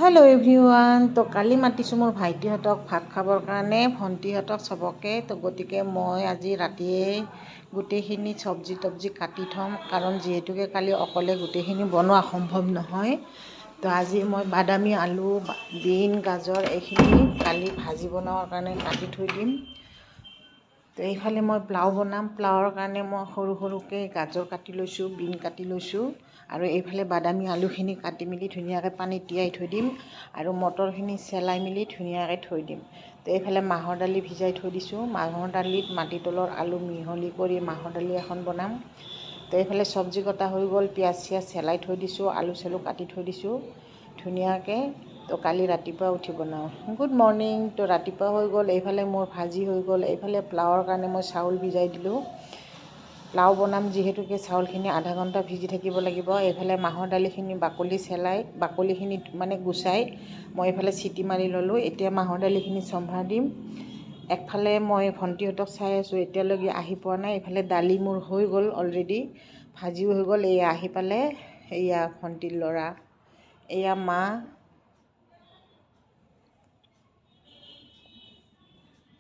Hello' everyone. তো কালি মাতিছোঁ মোৰ ভাইটিহঁতক ভাত খাবৰ কাৰণে, ভণ্টিহঁতক চবকে। তো গতিকে মই আজি ৰাতিয়ে গোটেইখিনি চব্জি কাটি থ'ম, কাৰণ যিহেতুকে কালি অকলে গোটেইখিনি বনোৱা সম্ভৱ নহয়। তো আজি মই বাদামী আলু, বিন, গাজৰ এইখিনি কালি ভাজি বনাবৰ কাৰণে কাটি থৈ দিম। তো এইফালে মই পোলাও বনাম। পোলাওৰ কাৰণে মই সৰু সৰুকৈ গাজৰ কাটি লৈছোঁ, বিন কাটি লৈছোঁ, আৰু এইফালে বাদামী আলুখিনি কাটি মেলি ধুনীয়াকৈ পানীত তিয়াই থৈ দিম, আৰু মটৰখিনি চেলাই মেলি ধুনীয়াকৈ থৈ দিম। তো এইফালে মাহৰ দালি ভিজাই থৈ দিছোঁ। মাহৰ দালিত মাটিতলৰ আলু মিহলি কৰি মাহৰ দালি এখন বনাম। তো এইফালে চব্জি কটা হৈ গ'ল, পিঁয়াজ চিয়াজ চেলাই থৈ দিছোঁ, আলু চালু কাটি থৈ দিছোঁ ধুনীয়াকৈ। তো কালি ৰাতিপুৱা উঠি বনাওঁ। Good morning. তো ৰাতিপুৱা হৈ গ'ল, এইফালে মোৰ ভাজি হৈ গ'ল। এইফালে পোলাওৰ কাৰণে মই চাউল ভিজাই দিলোঁ। পোলাও বনাম যিহেতুকে চাউলখিনি আধা ঘণ্টা ভিজি থাকিব লাগিব। এইফালে মাহৰ দালিখিনি বাকলিখিনি গুচাই মই এইফালে চিটি মাৰি ল'লোঁ। এতিয়া মাহৰ দালিখিনি চম্ভাৰ দিম। একফালে মই ভণ্টিহঁতক চাই আছোঁ, এতিয়ালৈকে আহি পোৱা নাই। এইফালে দালি মোৰ হৈ গ'ল অলৰেডি, ভাজিও হৈ গ'ল। এয়া আহি পালে, এয়া ভণ্টিৰ ল'ৰা, এয়া মা,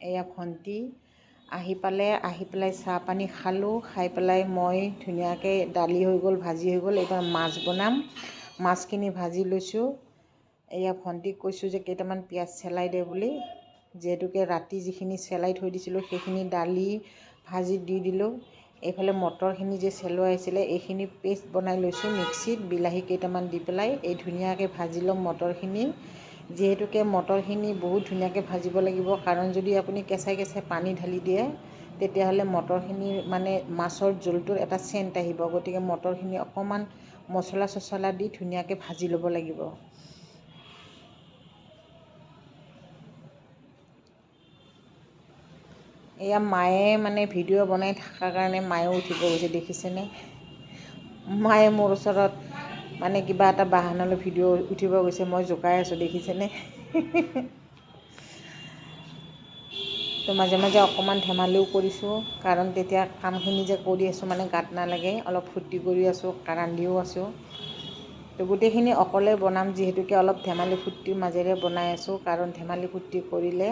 এয়া ভণ্টি আহি পেলাই চাহ পানী খালোঁ। খাই পেলাই মই ধুনীয়াকৈ দালি হৈ গ'ল, ভাজি হৈ গ'ল। এইবাৰ মাছ বনাম। মাছখিনি ভাজি লৈছোঁ। এয়া ভণ্টিক কৈছোঁ যে কেইটামান পিঁয়াজ চেলাই দে বুলি, যিহেতুকে ৰাতি যিখিনি চেলাই থৈ দিছিলোঁ সেইখিনি দালি ভাজি দি দিলোঁ। এইফালে মটৰখিনি যে চেলোৱাইছিলে এইখিনি পেষ্ট বনাই লৈছোঁ মিক্সিত, বিলাহী কেইটামান দি পেলাই এই ধুনীয়াকৈ ভাজি ল'ম মটৰখিনি। যিহেতুকে মটৰখিনি বহুত ধুনীয়াকৈ ভাজিব লাগিব, কাৰণ যদি আপুনি কেঁচাই পানী ঢালি দিয়ে তেতিয়াহ'লে মটৰখিনিৰ মাছৰ জোলটোৰ এটা চেণ্ট আহিব। গতিকে মটৰখিনি অকণমান মছলা দি ধুনীয়াকৈ ভাজি ল'ব লাগিব। এয়া মায়ে ভিডিঅ' বনাই থকাৰ কাৰণে মায়েও উঠিব গৈছে, দেখিছেনে? মায়ে মোৰ ওচৰত কিবা এটা বাহানা লৈ ভিডিঅ' উঠিব গৈছে, মই জোকাই আছোঁ, দেখিছেনে? তো মাজে মাজে অকণমান ধেমালিও কৰিছোঁ, কাৰণ তেতিয়া কামখিনি যে কৰি আছোঁ গাত নালাগে। অলপ ফূৰ্তি কৰি আছোঁ, ৰান্ধিও আছোঁ। তো গোটেইখিনি অকলে বনাম যিহেতুকে অলপ ধেমালি ফূৰ্তিৰ মাজেৰে বনাই আছোঁ, কাৰণ ধেমালি ফূৰ্তি কৰিলে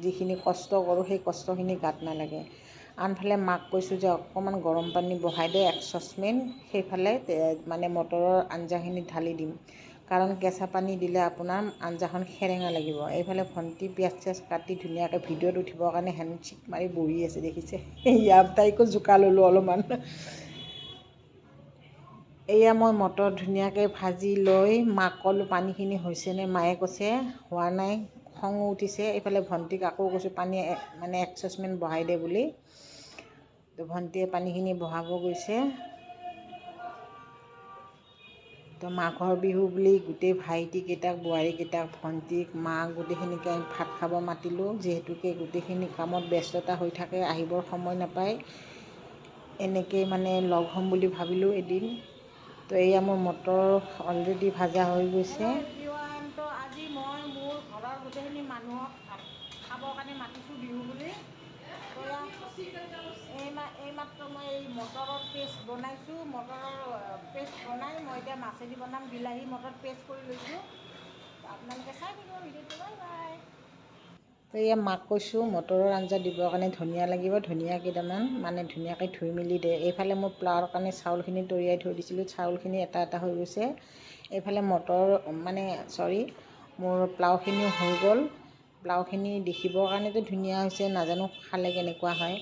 যিখিনি কষ্ট কৰোঁ সেই কষ্টখিনি গাত নালাগে। আনফালে মাক কৈছোঁ যে অকণমান গৰম পানী বহাই দে 1 চচপেন, সেইফালে মটৰৰ আঞ্জাখিনি ঢালি দিম, কাৰণ কেঁচা পানী দিলে আপোনাৰ আঞ্জাখন সেৰেঙা লাগিব। এইফালে ভণ্টি পিঁয়াজ চিয়াজ কাটি ধুনীয়াকৈ ভিডিঅ'ত উঠিবৰ কাৰণে হেণ্ডশ্বিক মাৰি বহি আছে, দেখিছে? তাইকো জোকা ল'লোঁ অলপমান। এয়া মই মটৰ ধুনীয়াকৈ ভাজি লৈ মাক ক'লোঁ পানীখিনি হৈছেনে? মায়ে কৈছে হোৱা নাই, খঙো উঠিছে। এইফালে ভণ্টিক আকৌ কৈছোঁ পানী 1 চচপেন বহাই দে বুলি। তো ভণ্টিয়ে পানীখিনি বহাব গৈছে। তো মাঘৰ বিহু বুলি গোটেই ভাইটিকেইটাক, বোৱাৰীকেইটাক, ভণ্টিক, মাক গোটেইখিনিকে ভাত খাব মাতিলোঁ। যিহেতুকে গোটেইখিনি কামত ব্যস্ততা হৈ থাকে, আহিবৰ সময় নাপায়। এনেকৈ লগ হ'ম বুলি ভাবিলোঁ এদিন। তো এয়া মোৰ মটৰ অলৰেডি ভাজা হৈ গৈছে। তো আজি মই মোৰ ঘৰৰ গোটেইখিনি মানুহক ভাত খাবৰ কাৰণে মাতিছোঁ বিহু বুলি। তো এইমাত্ৰ মই এই মটৰৰ পেষ্ট বনাইছোঁ। মটৰৰ পেষ্ট বনাই মই এতিয়া মাছেদি বনাম। বিলাহী মটৰ পেষ্ট কৰি লৈছোঁ। আপোনালোকে চাই থাকিব ভিডিঅ'টো। Bye bye. তো এয়া মাক কৈছোঁ মটৰৰ আঞ্জা দিবৰ কাৰণে ধনিয়া লাগিব, ধনিয়া কেইটামান ধুনীয়াকৈ ধুই মেলি দে। এইফালে মোৰ পোলাওৰ কাৰণে চাউলখিনি তৰিয়াই থৈ দিছিলোঁ, চাউলখিনি এটা হৈ গৈছে। এইফালে মোৰ পোলাওখিনিও হৈ গ'ল। পোলাওখিনি দেখিবৰ কাৰণেতো ধুনীয়া হৈছে, নাজানো খালে কেনেকুৱা হয়।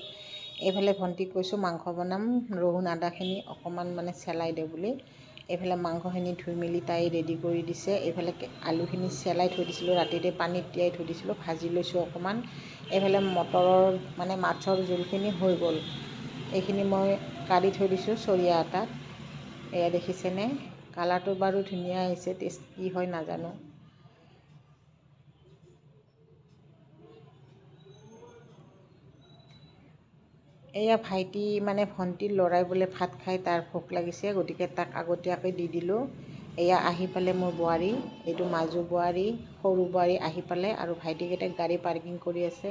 এইফালে ভণ্টিক কৈছোঁ মাংস বনাম, ৰহুন আদাখিনি অকণমান চেলাই দে বুলি। এইফালে মাংসখিনি ধুই মেলি তাই ৰেডি কৰি দিছে। এইফালে আলুখিনি চেলাই থৈ দিছিলোঁ, ৰাতিতে পানীত তিয়াই থৈ দিছিলোঁ, ভাজি লৈছোঁ অকণমান। এইফালে মটৰৰ মাছৰ জোলখিনি হৈ গ'ল। এইখিনি মই কাঢ়ি থৈ দিছোঁ চৰিয়া এটাত। এয়া দেখিছেনে? কালাৰটো বাৰু ধুনীয়া আহিছে, টেষ্ট কি হয় নাজানো। এয়া ভাইটি ভণ্টিৰ ল'ৰাই বোলে ভাত খাই তাৰ ভোক লাগিছে, গতিকে তাক আগতীয়াকৈ দি দিলোঁ। এয়া আহি পালে মোৰ বোৱাৰী, এইটো মাজু বোৱাৰী, সৰু বোৱাৰী আহি পালে, আৰু ভাইটিকেইটাক গাড়ী পাৰ্কিং কৰি আছে।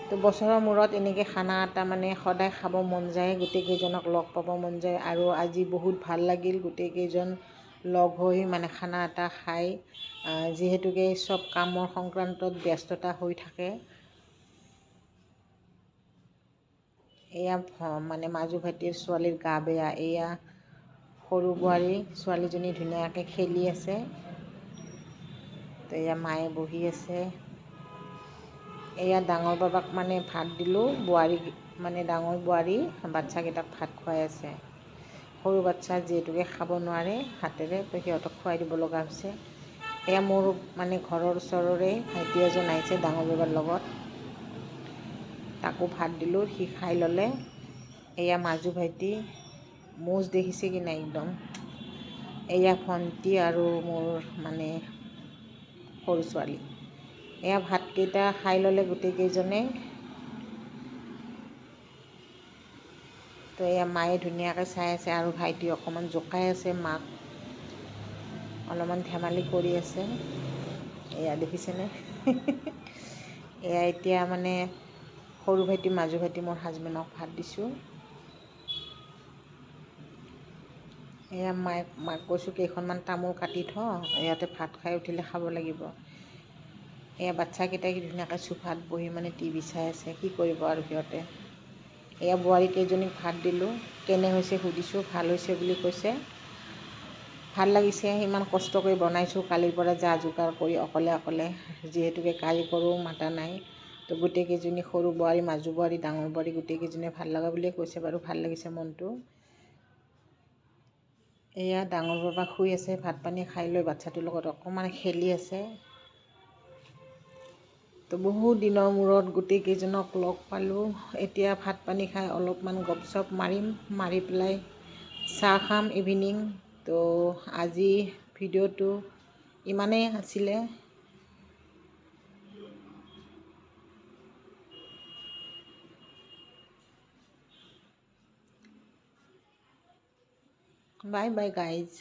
তো বছৰৰ মূৰত এনেকৈ খানা এটা সদায় খাব মন যায়, গোটেইকেইজনক লগ পাব মন যায়। আৰু আজি বহুত ভাল লাগিল, গোটেইকেইজন লগ হৈ মানে খানা এটা খাই যিহেতুকে চব কামৰ সংক্ৰান্তত ব্যস্ততা হৈ থাকে। এয়া মানে মাজু ভাইটিৰ ছোৱালীৰ গা বেয়া। এয়া সৰু বোৱাৰী ছোৱালীজনী ধুনীয়াকৈ খেলি আছে। তো এয়া মায়ে বহি আছে। এয়া ডাঙৰ বাবাক মানে ভাত দিলোঁ। বোৱাৰী মানে ডাঙৰ বোৱাৰী বাচ্ছাকেইটাক ভাত খুৱাই আছে। সৰু বাচ্ছা যিহেতুকে খাব নোৱাৰে হাতেৰে, তো সিহঁতক খুৱাই দিব লগা হৈছে। এয়া মোৰ মানে ঘৰৰ ওচৰৰে ভাইটি এজন আহিছে ডাঙৰ বাবাৰ লগত, তাকো ভাত দিলোঁ, সি খাই ল'লে। এয়া মাজু ভাইটি মোজ দেখিছে কি নাই একদম। এয়া ভণ্টি আৰু মোৰ মানে সৰু ছোৱালী। এয়া ভাতকেইটা খাই ল'লে গোটেইকেইজনে। তো এয়া মায়ে ধুনীয়াকৈ চাই আছে আৰু ভাইটি অকণমান জোকাই আছে মাক, অলপমান ধেমালি কৰি আছে। এয়া দেখিছেনে? এয়া এতিয়া মানে সৰু ভাইটি মাজু ভাইটি মোৰ হাজবেণ্ডক ভাত দিছোঁ। এয়া মাক কৈছোঁ কেইখনমান তামোল কাটি থওঁ, ইয়াতে ভাত খাই উঠিলে খাব লাগিব। এয়া বাচ্ছাকেইটাই ধুনীয়াকৈ চোফাত বহি মানে টিভি চাই আছে, কি কৰিব আৰু সিহঁতে। এয়া বোৱাৰী কেইজনীক ভাত দিলোঁ, কেনে হৈছে সুধিছোঁ, ভাল হৈছে বুলি কৈছে। ভাল লাগিছে, ইমান কষ্ট কৰি বনাইছোঁ কালিৰ পৰা যা যোগাৰ কৰি অকলে, যিহেতুকে কাৰিকৰো মাতা নাই। তো গোটেইকেইজনী সৰু বোৱাৰী, মাজু বোৱাৰী, ডাঙৰ বোৱাৰী গোটেইকেইজনীয়ে ভাল লগা বুলিয়ে কৈছে বাৰু, ভাল লাগিছে মনটো। এয়া ডাঙৰ বাবা শুই আছে, ভাত পানী খাই লৈ বাচ্ছাটোৰ লগত অকণমান খেলি আছে। তো বহু দিনৰ মূৰত গোটেইকেইজনক লগ পালোঁ। এতিয়া ভাত পানী খাই অলপমান গপচপ মাৰিম, মাৰি পেলাই চাহ খাম ইভিনিং। তো আজি ভিডিঅ'টো ইমানেই আছিলে। Bye bye guys.